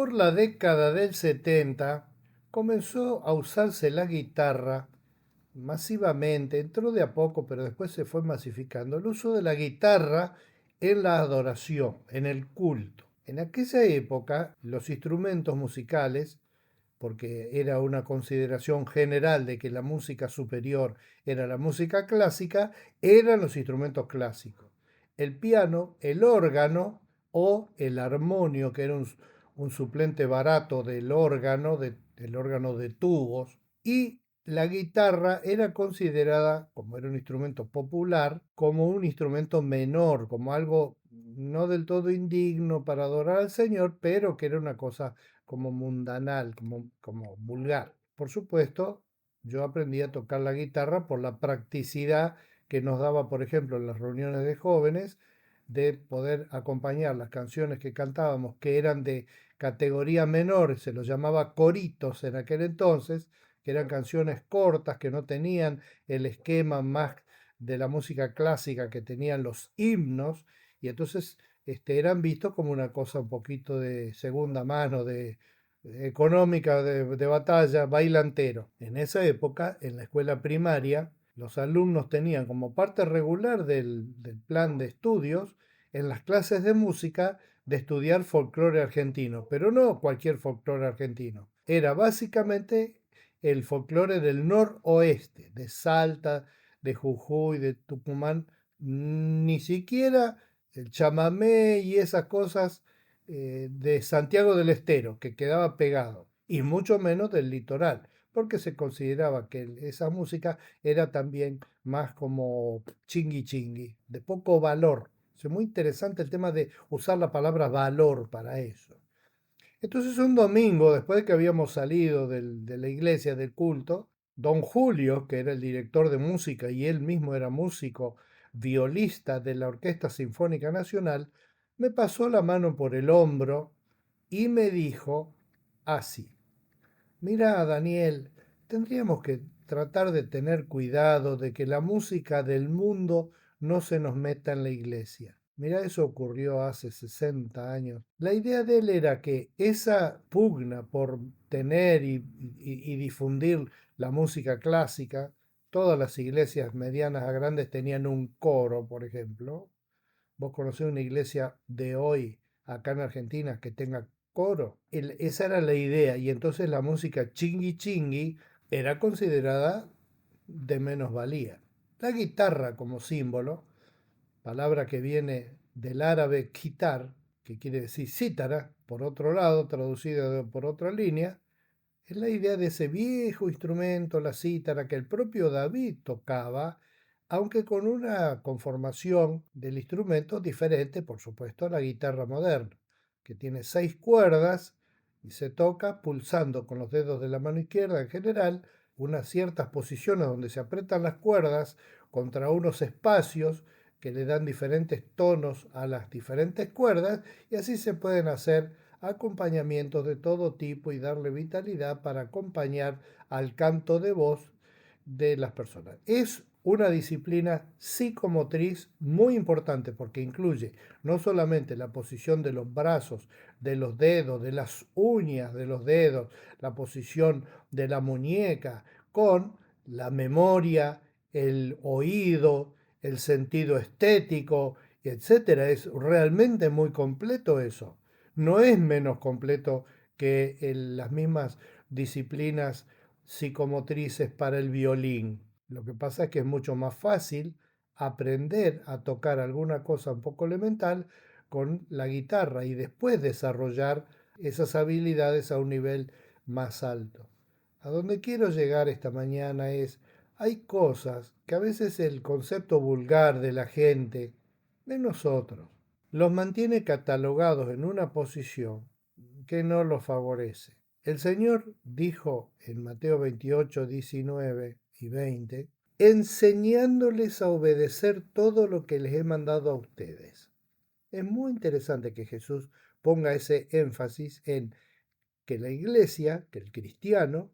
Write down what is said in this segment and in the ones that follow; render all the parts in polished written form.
por la década del 70 comenzó a usarse la guitarra masivamente, entró de a poco, pero después se fue masificando el uso de la guitarra en la adoración, en el culto. En aquella época, los instrumentos musicales, porque era una consideración general de que la música superior era la música clásica, eran los instrumentos clásicos. El piano, el órgano o el armonio, que era un suplente barato del órgano de tubos, y la guitarra era considerada, como era un instrumento popular, como un instrumento menor, como algo no del todo indigno para adorar al Señor, pero que era una cosa como mundanal, como vulgar. Por supuesto, yo aprendí a tocar la guitarra por la practicidad que nos daba, por ejemplo, en las reuniones de jóvenes, de poder acompañar las canciones que cantábamos, que eran de categoría menor, se los llamaba coritos en aquel entonces, que eran canciones cortas, que no tenían el esquema más de la música clásica que tenían los himnos, y entonces eran vistos como una cosa un poquito de segunda mano, económica, de batalla, bailantero. En esa época, en la escuela primaria, los alumnos tenían como parte regular del plan de estudios, en las clases de música, de estudiar folclore argentino, pero no cualquier folclore argentino. Era básicamente el folclore del noroeste, de Salta, de Jujuy, de Tucumán, ni siquiera el chamamé y esas cosas de Santiago del Estero, que quedaba pegado, y mucho menos del litoral, porque se consideraba que esa música era también más como chingui chingui, de poco valor. Es muy interesante el tema de usar la palabra valor para eso. Entonces un domingo, después de que habíamos salido de la iglesia, del culto, don Julio, que era el director de música y él mismo era músico, violista de la Orquesta Sinfónica Nacional, me pasó la mano por el hombro y me dijo así: mira, Daniel, tendríamos que tratar de tener cuidado de que la música del mundo no se nos meta en la iglesia. Mira, eso ocurrió hace 60 años. La idea de él era que esa pugna por tener y difundir la música clásica, todas las iglesias medianas a grandes tenían un coro, por ejemplo. ¿Vos conocés una iglesia de hoy, acá en Argentina, que tenga coro? Esa era la idea, y entonces la música chingui chingui era considerada de menos valía. La guitarra como símbolo, palabra que viene del árabe quitar, que quiere decir cítara, por otro lado, traducida por otra línea, es la idea de ese viejo instrumento, la cítara, que el propio David tocaba, aunque con una conformación del instrumento diferente, por supuesto, a la guitarra moderna, que tiene 6 cuerdas y se toca pulsando con los dedos de la mano izquierda en general unas ciertas posiciones donde se apretan las cuerdas contra unos espacios que le dan diferentes tonos a las diferentes cuerdas, y así se pueden hacer acompañamientos de todo tipo y darle vitalidad para acompañar al canto de voz de las personas. Es una disciplina psicomotriz muy importante porque incluye no solamente la posición de los brazos, de los dedos, de las uñas de los dedos, la posición de la muñeca, con la memoria, el oído, el sentido estético, etcétera. Es realmente muy completo eso. No es menos completo que las mismas disciplinas psicomotrices para el violín. Lo que pasa es que es mucho más fácil aprender a tocar alguna cosa un poco elemental con la guitarra y después desarrollar esas habilidades a un nivel más alto. A donde quiero llegar esta mañana es, hay cosas que a veces el concepto vulgar de la gente, de nosotros, los mantiene catalogados en una posición que no los favorece. El Señor dijo en Mateo 28, 19 y 20, enseñándoles a obedecer todo lo que les he mandado a ustedes. Es muy interesante que Jesús ponga ese énfasis en que la iglesia, que el cristiano,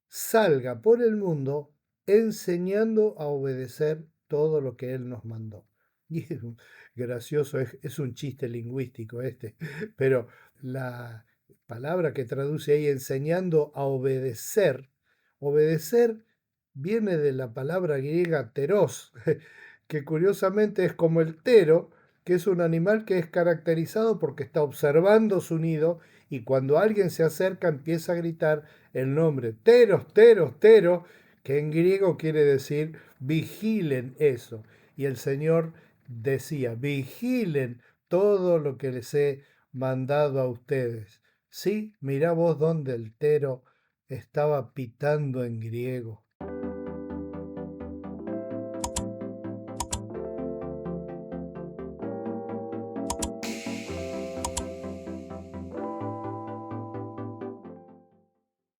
salga por el mundo enseñando a obedecer todo lo que Él nos mandó. Y es gracioso, es un chiste lingüístico este, pero palabra que traduce ahí enseñando a obedecer. Obedecer viene de la palabra griega teros, que curiosamente es como el tero, que es un animal que es caracterizado porque está observando su nido y cuando alguien se acerca empieza a gritar el nombre teros, teros, teros, que en griego quiere decir vigilen eso. Y el Señor decía, vigilen todo lo que les he mandado a ustedes. Sí, mirá vos dónde el tero estaba pitando en griego.